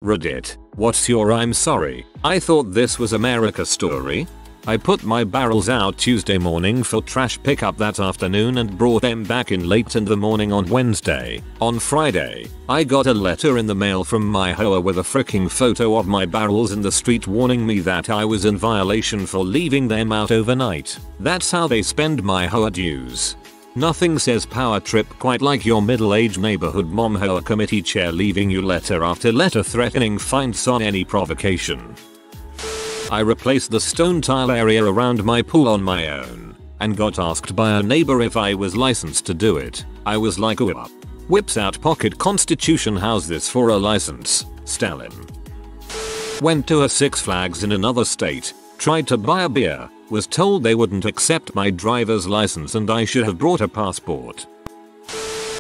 Reddit, what's your I'm sorry, I thought this was America story? I put my barrels out Tuesday morning for trash pickup that afternoon and brought them back in late in the morning on Wednesday. On Friday, I got a letter in the mail from my hoe with a freaking photo of my barrels in the street warning me that I was in violation for leaving them out overnight. That's how they spend my hoe dues. Nothing says power trip quite like your middle-aged neighborhood mom hoe committee chair leaving you letter after letter threatening fines on any provocation. I replaced the stone tile area around my pool on my own and got asked by a neighbor if I was licensed to do it. I was like, oh up. Whips out pocket constitution, how's this for a license, Stalin. Went to a Six Flags in another state, tried to buy a beer, was told they wouldn't accept my driver's license and I should have brought a passport.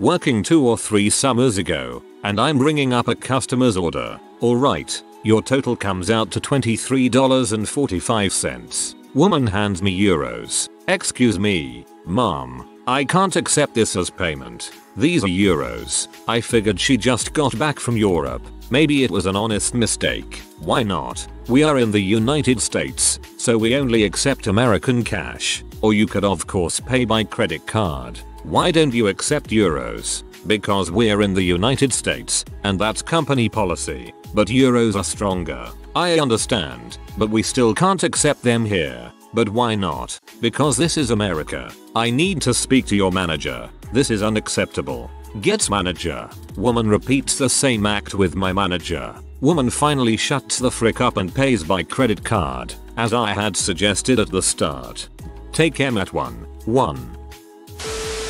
Working 2 or 3 summers ago, and I'm ringing up a customer's order. Alright, your total comes out to $23.45. Woman hands me euros. Excuse me, mom, I can't accept this as payment. These are euros. I figured she just got back from Europe. Maybe it was an honest mistake. Why not? We are in the United States, so we only accept American cash. Or you could of course pay by credit card. Why don't you accept euros? Because we're in the United States, and that's company policy. But euros are stronger. I understand, but we still can't accept them here. But why not? Because this is America. I need to speak to your manager. This is unacceptable. Gets manager. Woman repeats the same act with my manager. Woman finally shuts the frick up and pays by credit card, as I had suggested at the start. Take M at 1.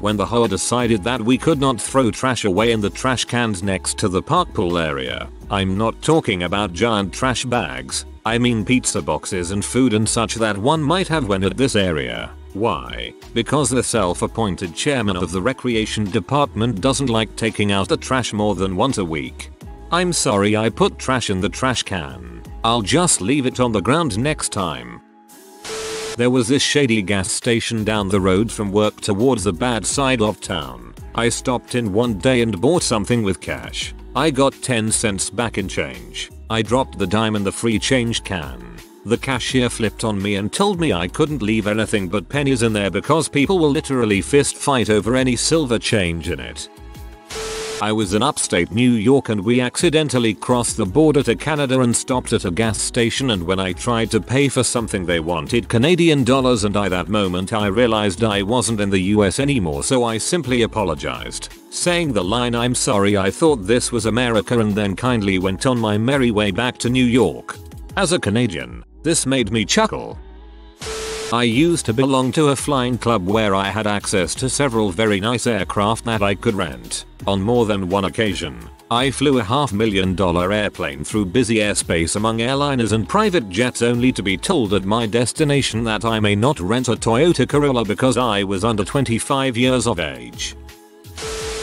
When the hoe decided that we could not throw trash away in the trash cans next to the park pool area. I'm not talking about giant trash bags. I mean pizza boxes and food and such that one might have when at this area. Why? Because the self-appointed chairman of the recreation department doesn't like taking out the trash more than once a week. I'm sorry I put trash in the trash can. I'll just leave it on the ground next time. There was this shady gas station down the road from work towards the bad side of town. I stopped in one day and bought something with cash. I got 10 cents back in change. I dropped the dime in the free change can. The cashier flipped on me and told me I couldn't leave anything but pennies in there because people will literally fist fight over any silver change in it. I was in upstate New York and we accidentally crossed the border to Canada and stopped at a gas station, and when I tried to pay for something they wanted Canadian dollars, and at that moment I realized I wasn't in the US anymore, so I simply apologized, saying the line "I'm sorry, I thought this was America," and then kindly went on my merry way back to New York. As a Canadian, this made me chuckle. I used to belong to a flying club where I had access to several very nice aircraft that I could rent. On more than one occasion, I flew a $500,000 airplane through busy airspace among airliners and private jets only to be told at my destination that I may not rent a Toyota Corolla because I was under 25 years of age.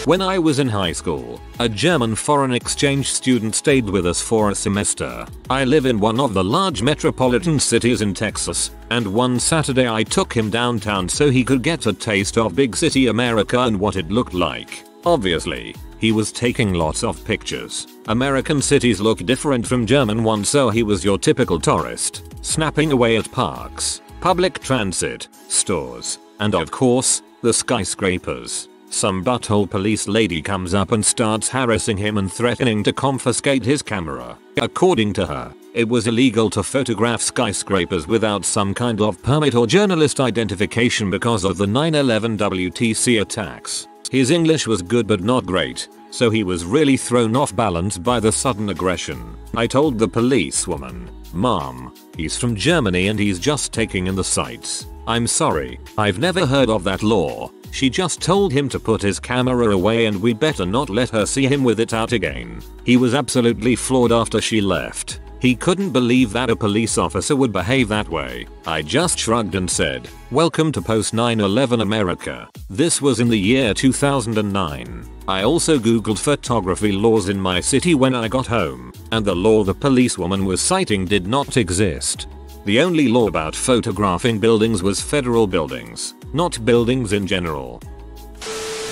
When I was in high school, a German foreign exchange student stayed with us for a semester. I live in one of the large metropolitan cities in Texas, and one Saturday I took him downtown so he could get a taste of big city America and what it looked like. Obviously, he was taking lots of pictures. American cities look different from German ones, so he was your typical tourist, snapping away at parks, public transit, stores, and of course, the skyscrapers. Some butthole police lady comes up and starts harassing him and threatening to confiscate his camera. According to her, it was illegal to photograph skyscrapers without some kind of permit or journalist identification because of the 9/11 WTC attacks. His English was good but not great, so he was really thrown off balance by the sudden aggression. I told the policewoman, "Mom, he's from Germany and he's just taking in the sights. I'm sorry, I've never heard of that law." She just told him to put his camera away and we better not let her see him with it out again. He was absolutely floored after she left. He couldn't believe that a police officer would behave that way. I just shrugged and said, "Welcome to post 9/11 America." This was in the year 2009. I also googled photography laws in my city when I got home, and the law the policewoman was citing did not exist. The only law about photographing buildings was federal buildings, not buildings in general.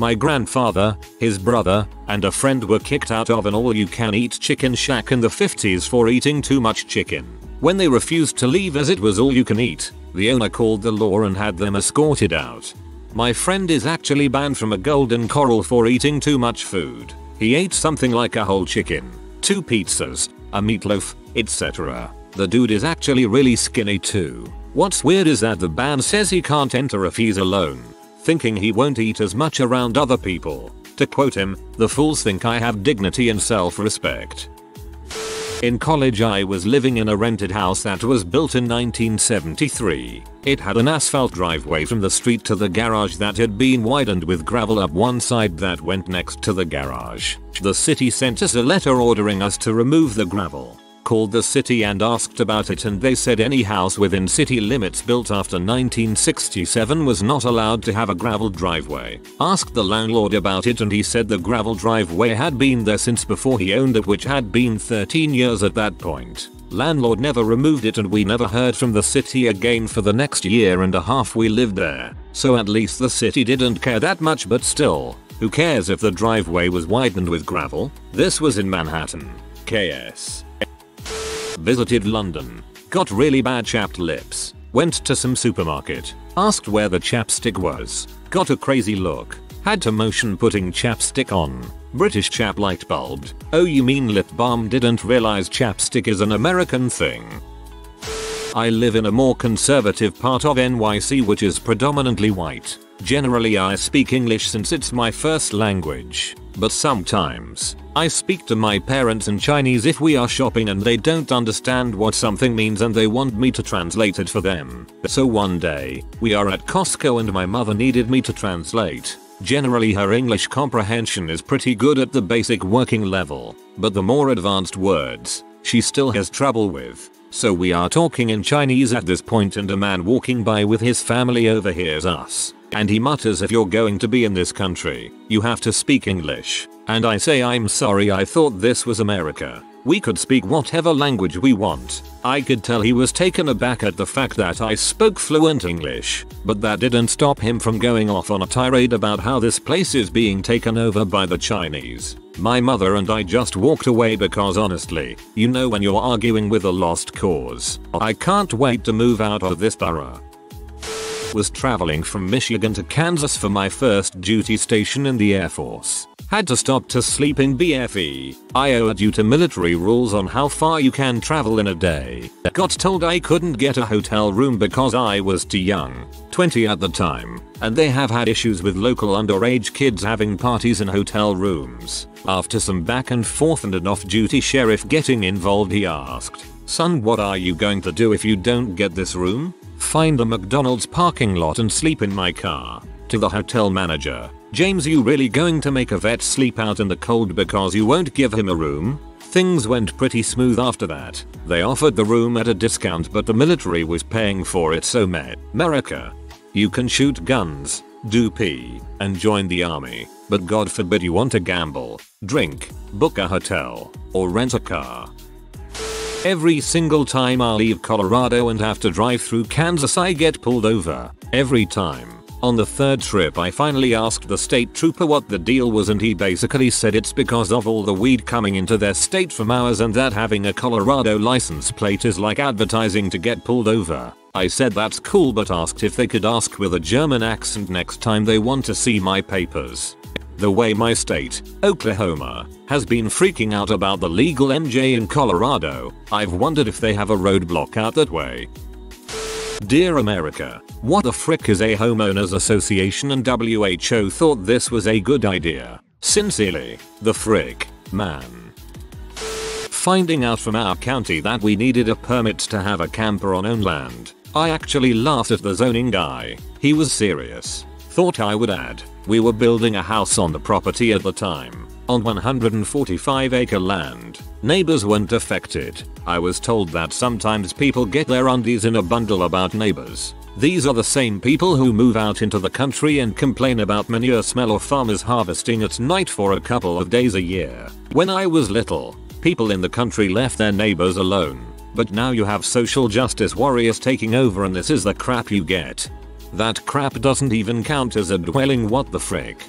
My grandfather, his brother, and a friend were kicked out of an all-you-can-eat chicken shack in the 50s for eating too much chicken. When they refused to leave as it was all you can eat, the owner called the law and had them escorted out. My friend is actually banned from a Golden Corral for eating too much food. He ate something like a whole chicken, 2 pizzas, a meatloaf, etc. The dude is actually really skinny too. What's weird is that the ban says he can't enter if he's alone, thinking he won't eat as much around other people. To quote him, "The fools think I have dignity and self-respect." In college I was living in a rented house that was built in 1973. It had an asphalt driveway from the street to the garage that had been widened with gravel up one side that went next to the garage. The city sent us a letter ordering us to remove the gravel. Called the city and asked about it, and they said any house within city limits built after 1967 was not allowed to have a gravel driveway. Asked the landlord about it and he said the gravel driveway had been there since before he owned it, which had been 13 years at that point. Landlord never removed it and we never heard from the city again for the next year and a half we lived there. So at least the city didn't care that much, but still, who cares if the driveway was widened with gravel? This was in Manhattan. KS. Visited London. Got really bad chapped lips. Went to some supermarket. Asked where the chapstick was. Got a crazy look. Had to motion putting chapstick on. British chap light bulbed. "Oh, you mean lip balm? Didn't realize chapstick is an American thing." I live in a more conservative part of NYC which is predominantly white. Generally I speak English since it's my first language, but sometimes I speak to my parents in Chinese if we are shopping and they don't understand what something means and they want me to translate it for them. So one day, we are at Costco and my mother needed me to translate. Generally her English comprehension is pretty good at the basic working level, but the more advanced words, she still has trouble with. So we are talking in Chinese at this point and a man walking by with his family overhears us. And he mutters, "If you're going to be in this country, you have to speak English." And I say, "I'm sorry, I thought this was America. We could speak whatever language we want." I could tell he was taken aback at the fact that I spoke fluent English, but that didn't stop him from going off on a tirade about how this place is being taken over by the Chinese. My mother and I just walked away because honestly, you know when you're arguing with a lost cause. I can't wait to move out of this borough. Was traveling from Michigan to Kansas for my first duty station in the Air Force. Had to stop to sleep in BFE, Iowa due to military rules on how far you can travel in a day. Got told I couldn't get a hotel room because I was too young, 20 at the time, and they have had issues with local underage kids having parties in hotel rooms. After some back and forth and an off-duty sheriff getting involved, he asked, "Son, what are you going to do if you don't get this room?" "Find a McDonald's parking lot and sleep in my car." To the hotel manager, "James, you really going to make a vet sleep out in the cold because you won't give him a room?" Things went pretty smooth after that. They offered the room at a discount but the military was paying for it, so America. You can shoot guns, do pee, and join the army, but God forbid you want to gamble, drink, book a hotel, or rent a car. Every single time I leave Colorado and have to drive through Kansas I get pulled over. Every time. On the third trip I finally asked the state trooper what the deal was and he basically said it's because of all the weed coming into their state from ours and that having a Colorado license plate is like advertising to get pulled over. I said that's cool but asked if they could ask with a German accent next time they want to see my papers. The way my state, Oklahoma, has been freaking out about the legal MJ in Colorado, I've wondered if they have a roadblock out that way. Dear America, what the frick is a homeowners association and WHO thought this was a good idea? Sincerely, the frick, man. Finding out from our county that we needed a permit to have a camper on own land, I actually laughed at the zoning guy. He was serious. Thought I would add, we were building a house on the property at the time, on 145-acre land. Neighbors weren't affected. I was told that sometimes people get their undies in a bundle about neighbors. These are the same people who move out into the country and complain about manure smell or farmers harvesting at night for a couple of days a year. When I was little, people in the country left their neighbors alone. But now you have social justice warriors taking over and this is the crap you get. That crap doesn't even count as a dwelling, what the frick.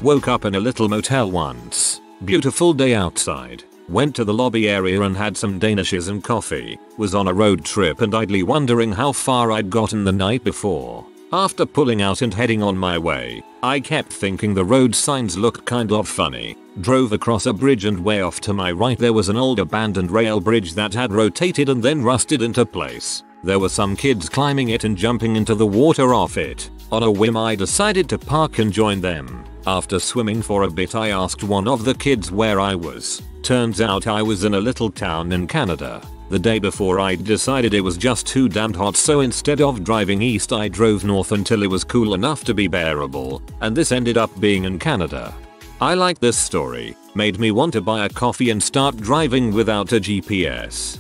Woke up in a little motel once. Beautiful day outside. Went to the lobby area and had some danishes and coffee. Was on a road trip and idly wondering how far I'd gotten the night before. After pulling out and heading on my way, I kept thinking the road signs looked kind of funny. Drove across a bridge and way off to my right there was an old abandoned rail bridge that had rotated and then rusted into place. There were some kids climbing it and jumping into the water off it. On a whim I decided to park and join them. After swimming for a bit I asked one of the kids where I was. Turns out I was in a little town in Canada. The day before I decided it was just too damned hot, so instead of driving east I drove north until it was cool enough to be bearable, and this ended up being in Canada. I like this story. Made me want to buy a coffee and start driving without a GPS.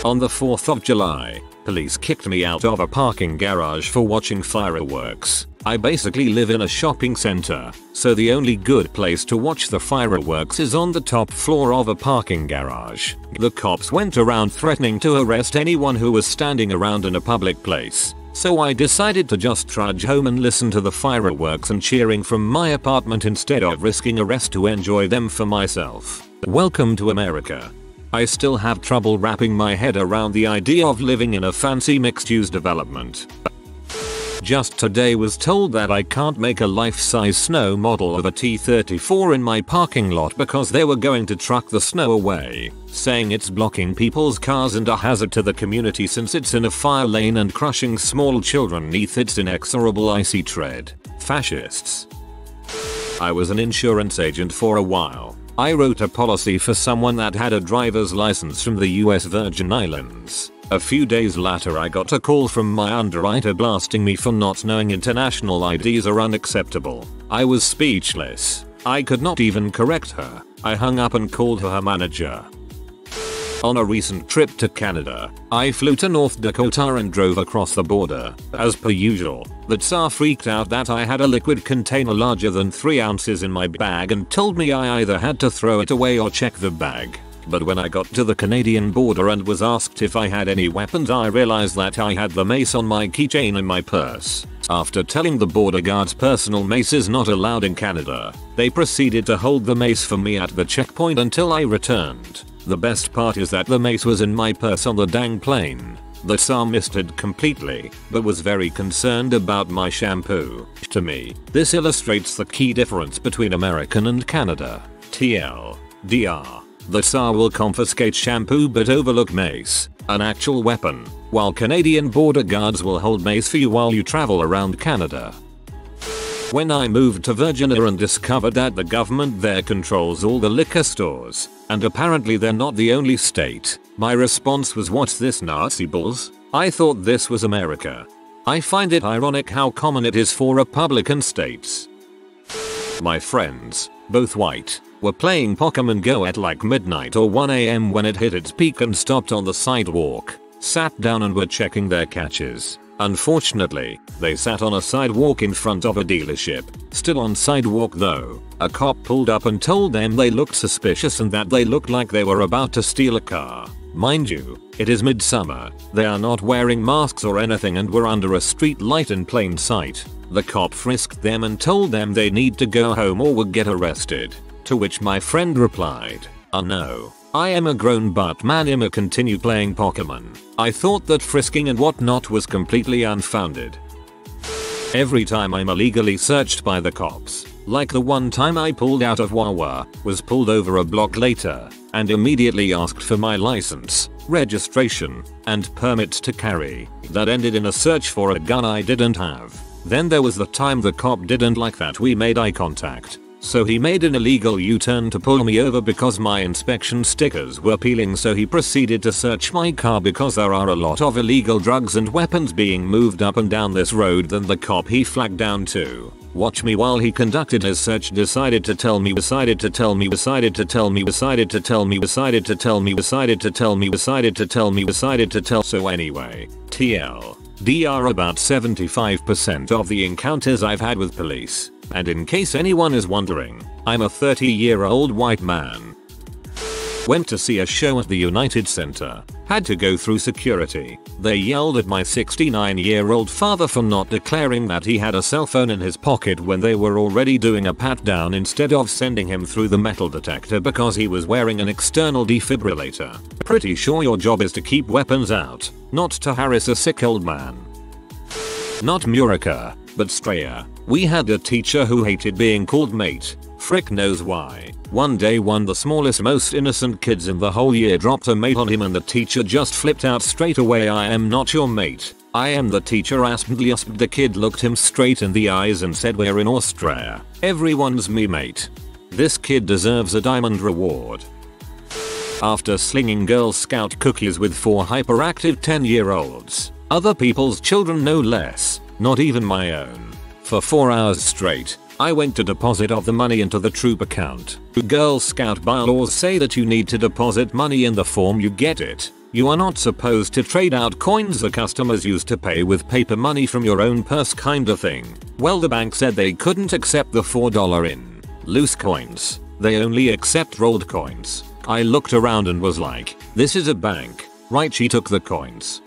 On the 4th of July, police kicked me out of a parking garage for watching fireworks. I basically live in a shopping center, so the only good place to watch the fireworks is on the top floor of a parking garage. The cops went around threatening to arrest anyone who was standing around in a public place, so I decided to just trudge home and listen to the fireworks and cheering from my apartment instead of risking arrest to enjoy them for myself. Welcome to America. I still have trouble wrapping my head around the idea of living in a fancy mixed-use development. Just today was told that I can't make a life-size snow model of a T-34 in my parking lot because they were going to truck the snow away, saying it's blocking people's cars and a hazard to the community since it's in a fire lane and crushing small children neath its inexorable icy tread. Fascists. I was an insurance agent for a while. I wrote a policy for someone that had a driver's license from the US Virgin Islands. A few days later I got a call from my underwriter blasting me for not knowing international IDs are unacceptable. I was speechless. I could not even correct her. I hung up and called her manager. On a recent trip to Canada, I flew to North Dakota and drove across the border. As per usual, the Tsar freaked out that I had a liquid container larger than 3 ounces in my bag and told me I either had to throw it away or check the bag. But when I got to the Canadian border and was asked if I had any weapons, I realized that I had the mace on my keychain in my purse. After telling the border guards personal mace is not allowed in Canada, they proceeded to hold the mace for me at the checkpoint until I returned. The best part is that the mace was in my purse on the dang plane. The Tsar missed it completely, but was very concerned about my shampoo. To me, this illustrates the key difference between American and Canada. TLDR. The Tsar will confiscate shampoo but overlook mace, an actual weapon, while Canadian border guards will hold mace for you while you travel around Canada. When I moved to Virginia and discovered that the government there controls all the liquor stores, and apparently they're not the only state, my response was, what's this, Nazi bulls? I thought this was America. I find it ironic how common it is for Republican states. My friends, both white, were playing Pokemon Go at like midnight or 1 AM when it hit its peak and stopped on the sidewalk, sat down and were checking their catches. Unfortunately, they sat on a sidewalk in front of a dealership. Still on sidewalk though, a cop pulled up and told them they looked suspicious and that they looked like they were about to steal a car. Mind you, it is midsummer, they are not wearing masks or anything and were under a street light in plain sight. The cop frisked them and told them they need to go home or would get arrested. To which my friend replied, no. I am a grown but man I'ma continue playing Pokemon. I thought that frisking and whatnot was completely unfounded. Every time I'm illegally searched by the cops, like the one time I pulled out of Wawa, was pulled over a block later, and immediately asked for my license, registration, and permits to carry, that ended in a search for a gun I didn't have. Then there was the time the cop didn't like that we made eye contact. So he made an illegal U-turn to pull me over because my inspection stickers were peeling, so he proceeded to search my car because there are a lot of illegal drugs and weapons being moved up and down this road. Then the cop he flagged down to watch me while he conducted his search decided to tell me so anyway, TLDR about 75% of the encounters I've had with police. And in case anyone is wondering, I'm a 30-year-old white man. Went to see a show at the United Center. Had to go through security. They yelled at my 69-year-old father for not declaring that he had a cell phone in his pocket when they were already doing a pat down instead of sending him through the metal detector because he was wearing an external defibrillator. Pretty sure your job is to keep weapons out, not to harass a sick old man. Not Murica, but Straya. We had a teacher who hated being called mate. Frick knows why. One day one of the smallest most innocent kids in the whole year dropped a mate on him and the teacher just flipped out straight away. I am not your mate. I am the teacher. The kid looked him straight in the eyes and said, we're in Austria. Everyone's me mate. This kid deserves a diamond reward. After slinging Girl Scout cookies with 4 hyperactive 10-year-olds. Other people's children no less, not even my own. For 4 hours straight, I went to deposit of the money into the troop account. Girl Scout bylaws say that you need to deposit money in the form you get it. You are not supposed to trade out coins the customers use to pay with paper money from your own purse kinda thing. Well, the bank said they couldn't accept the $4 in loose coins. They only accept rolled coins. I looked around and was like, this is a bank, right? She took the coins.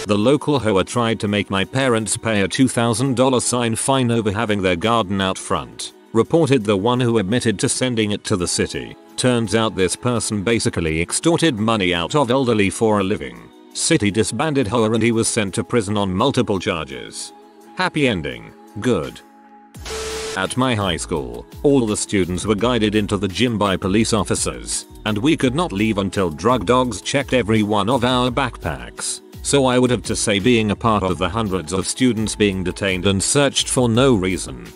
The local hoa tried to make my parents pay a $2,000 fine over having their garden out front. Reported the one who admitted to sending it to the city. Turns out this person basically extorted money out of elderly for a living. City disbanded hoa and he was sent to prison on multiple charges. Happy ending. Good. At my high school, all the students were guided into the gym by police officers, and we could not leave until drug dogs checked every one of our backpacks. So I would have to say being a part of the hundreds of students being detained and searched for no reason.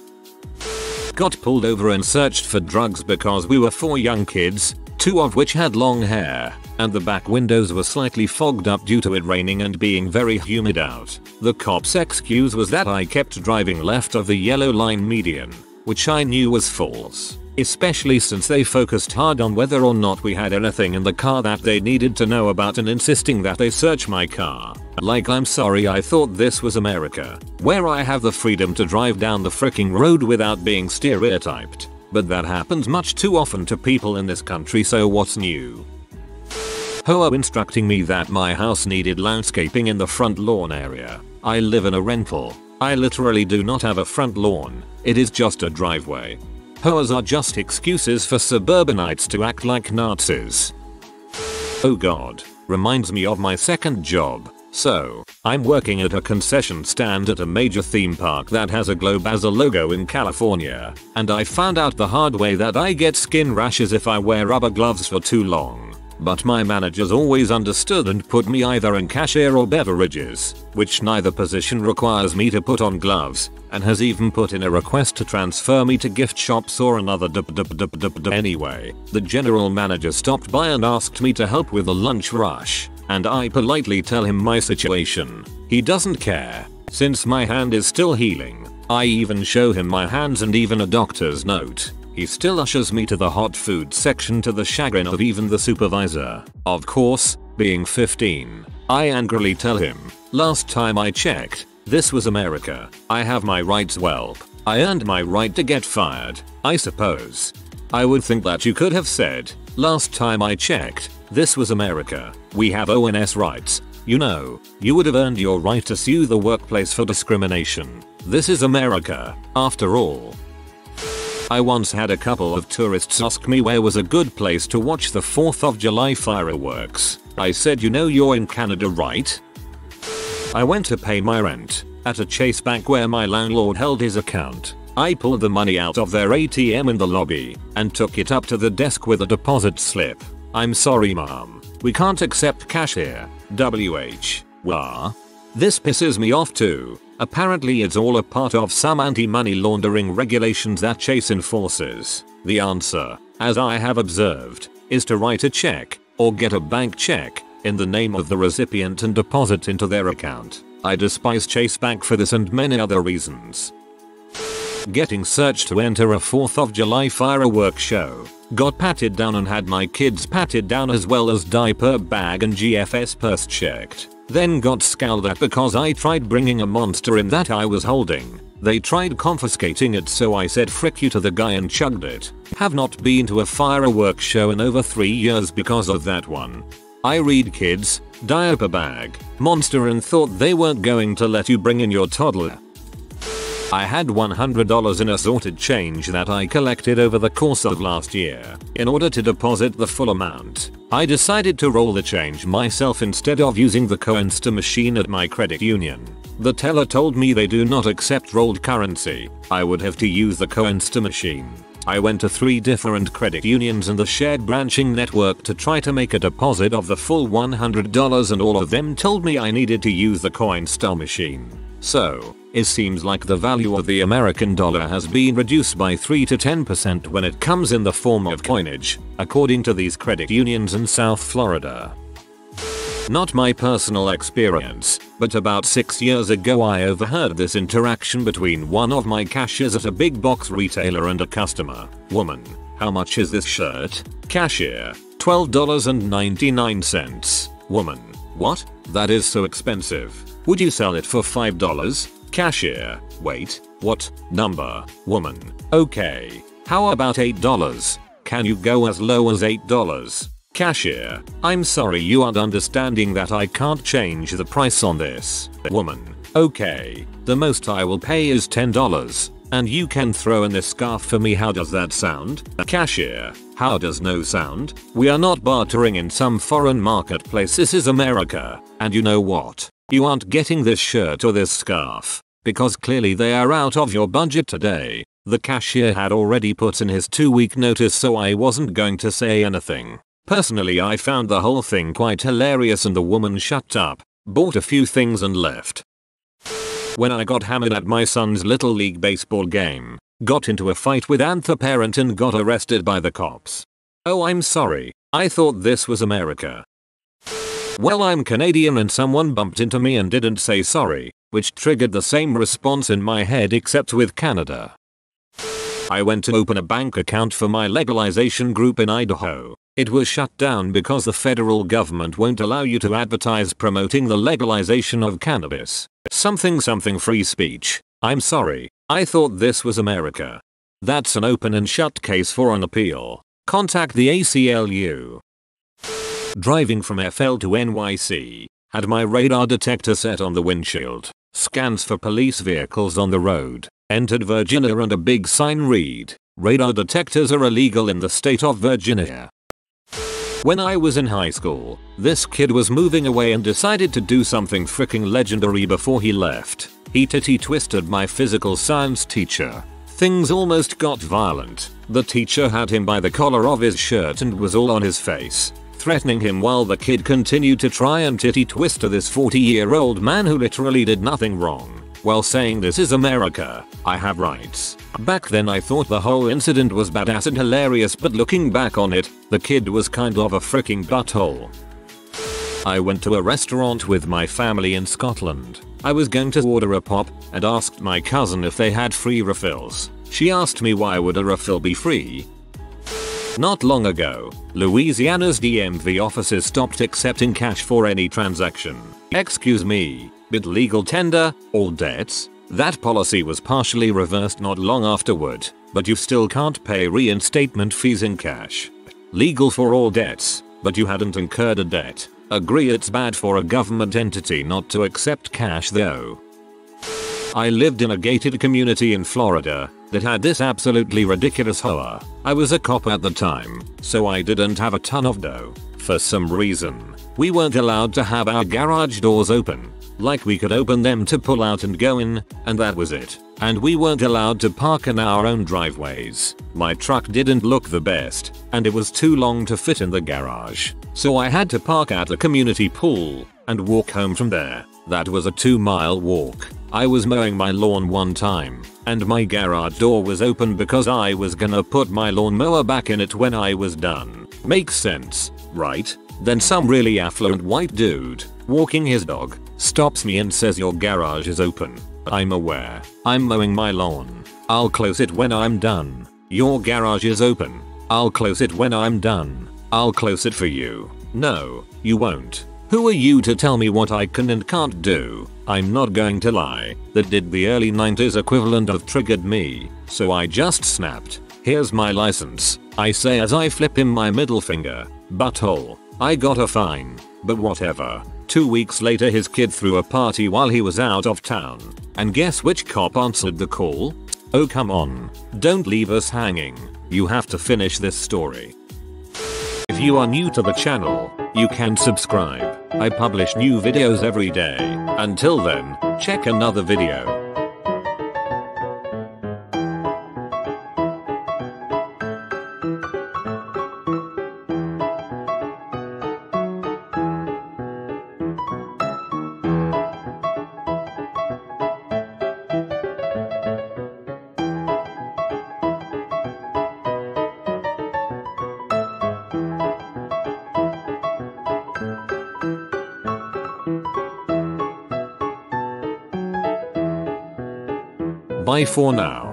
Got pulled over and searched for drugs because we were 4 young kids, 2 of which had long hair, and the back windows were slightly fogged up due to it raining and being very humid out. The cop's excuse was that I kept driving left of the yellow line median, which I knew was false. Especially since they focused hard on whether or not we had anything in the car that they needed to know about and insisting that they search my car. Like, I'm sorry, I thought this was America, where I have the freedom to drive down the fricking road without being stereotyped. But that happens much too often to people in this country, so what's new? Hoa instructing me that my house needed landscaping in the front lawn area. I live in a rental. I literally do not have a front lawn. It is just a driveway. Hoas are just excuses for suburbanites to act like Nazis. Oh god, reminds me of my second job. So, I'm working at a concession stand at a major theme park that has a globe as a logo in California, and I found out the hard way that I get skin rashes if I wear rubber gloves for too long. But my managers always understood and put me either in cashier or beverages, which neither position requires me to put on gloves, and has even put in a request to transfer me to gift shops or another Anyway, the general manager stopped by and asked me to help with the lunch rush, and I politely tell him my situation. He doesn't care, since my hand is still healing. I even show him my hands and even a doctor's note. He still ushers me to the hot food section to the chagrin of even the supervisor. Of course, being 15, I angrily tell him, last time I checked, this was America. I have my rights, whelp. I earned my right to get fired, I suppose. I would think that you could have said, last time I checked, this was America. We have ONS rights. You know, you would have earned your right to sue the workplace for discrimination. This is America, after all. I once had a couple of tourists ask me where was a good place to watch the 4th of July fireworks. I said, you know you're in Canada, right? I went to pay my rent at a Chase Bank where my landlord held his account. I pulled the money out of their ATM in the lobby and took it up to the desk with a deposit slip. I'm sorry mom, we can't accept cash here. Wah. This pisses me off too. Apparently it's all a part of some anti-money laundering regulations that Chase enforces. The answer, as I have observed, is to write a check or get a bank check in the name of the recipient and deposit into their account. I despise Chase Bank for this and many other reasons. Getting searched to enter a 4th of July fireworks show. Got patted down and had my kids patted down as well as diaper bag and GFS purse checked. Then got scowled at because I tried bringing a monster in that I was holding. They tried confiscating it, so I said frick you to the guy and chugged it. Have not been to a fireworks show in over 3 years because of that one. I read kids, diaper bag, monster and thought they weren't going to let you bring in your toddler. I had $100 in assorted change that I collected over the course of last year. In order to deposit the full amount, I decided to roll the change myself instead of using the Coinsta machine at my credit union. The teller told me they do not accept rolled currency. I would have to use the Coinsta machine. I went to 3 different credit unions and the shared branching network to try to make a deposit of the full $100 and all of them told me I needed to use the Coinsta machine. So, it seems like the value of the American dollar has been reduced by 3 to 10% when it comes in the form of coinage, according to these credit unions in South Florida. Not my personal experience, but about 6 years ago I overheard this interaction between one of my cashiers at a big box retailer and a customer. Woman, how much is this shirt? Cashier, $12.99. Woman, what? That is so expensive. Would you sell it for $5? Cashier, wait, what? Number, woman, okay. How about $8? Can you go as low as $8? Cashier, I'm sorry you aren't understanding that I can't change the price on this. Woman, okay. The most I will pay is $10. And you can throw in this scarf for me, how does that sound? Cashier, how does no sound? We are not bartering in some foreign marketplace, this is America. And you know what? You aren't getting this shirt or this scarf. Because clearly they are out of your budget today. The cashier had already put in his 2-week notice, so I wasn't going to say anything. Personally, I found the whole thing quite hilarious and the woman shut up, bought a few things and left. When I got hammered at my son's little league baseball game, got into a fight with the parent and got arrested by the cops. Oh, I'm sorry, I thought this was America. Well, I'm Canadian and someone bumped into me and didn't say sorry, which triggered the same response in my head except with Canada. I went to open a bank account for my legalization group in Idaho. It was shut down because the federal government won't allow you to advertise promoting the legalization of cannabis. Something free speech. I'm sorry, I thought this was America. That's an open and shut case for an appeal. Contact the ACLU. Driving from FL to NYC, had my radar detector set on the windshield, scans for police vehicles on the road, entered Virginia and a big sign read, radar detectors are illegal in the state of Virginia. When I was in high school, this kid was moving away and decided to do something freaking legendary before he left. He titty twisted my physical science teacher. Things almost got violent. The teacher had him by the collar of his shirt and was all on his face, threatening him while the kid continued to try and titty twist to this 40-year-old man who literally did nothing wrong, while saying this is America, I have rights. Back then I thought the whole incident was badass and hilarious, but looking back on it, the kid was kind of a freaking butthole. I went to a restaurant with my family in Scotland. I was going to order a pop and asked my cousin if they had free refills. She asked me why would a refill be free. Not long ago, Louisiana's DMV offices stopped accepting cash for any transaction. Excuse me, but legal tender, all debts? That policy was partially reversed not long afterward, but you still can't pay reinstatement fees in cash. Legal for all debts, but you hadn't incurred a debt. Agree it's bad for a government entity not to accept cash though. I lived in a gated community in Florida that had this absolutely ridiculous hoa. I was a cop at the time, so I didn't have a ton of dough. For some reason, we weren't allowed to have our garage doors open. Like we could open them to pull out and go in, and that was it. And we weren't allowed to park in our own driveways. My truck didn't look the best, and it was too long to fit in the garage. So I had to park at a community pool and walk home from there. That was a 2-mile walk. I was mowing my lawn one time, and my garage door was open because I was gonna put my lawnmower back in it when I was done. Makes sense, right? Then some really affluent white dude, walking his dog, stops me and says your garage is open. I'm aware. I'm mowing my lawn. I'll close it when I'm done. Your garage is open. I'll close it when I'm done. I'll close it for you. No, you won't. Who are you to tell me what I can and can't do? I'm not going to lie, that did the early 90s equivalent of triggered me, so I just snapped. Here's my license, I say as I flip him my middle finger. Butthole. I got a fine, but whatever. 2 weeks later his kid threw a party while he was out of town. And guess which cop answered the call? Oh come on. Don't leave us hanging. You have to finish this story. If you are new to the channel, you can subscribe. I publish new videos every day. Until then, check another video. Bye for now.